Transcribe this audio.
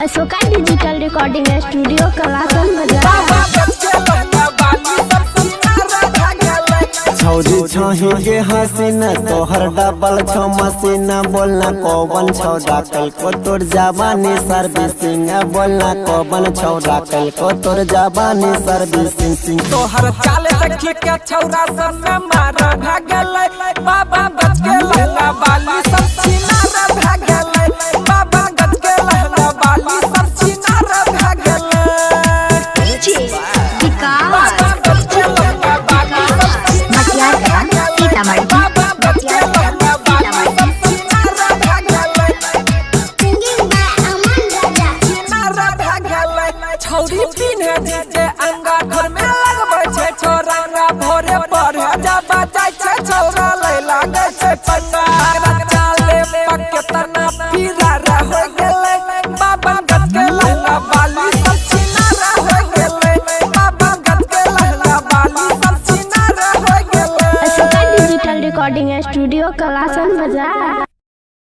Ashoka digital recording studio Kalasan छौरी छही के हसीना तोहर डबल छौ मसीना बोलना कौन छौरा कल को तोर जवानी सर्विसिंग बोलना कौन छौरा कल को तोर जवानी सर्विसिंग तोहर चाले देखी के छौरा सब में मार भागल बाबा बच के लहला बाली सब छिनार भागल बाबा गज के लहला बाली सब छिनार भागल बाबा गज के लहला बाली सब छिनार छौरी पिन्हे जे अंगा घर में लगबै छै छोरा भोरे पढ़े जाबा जाय छै छौरा लै लागै छै पन्ना चाले पक्के तना पीरा रे हो गेलै बाबा गज के लहला बाली सब छिनार हो गेलै बाबा गज के लहला बाली सब छिनार हो गेलै Ashoka digital recording studio Kalasan बाजार।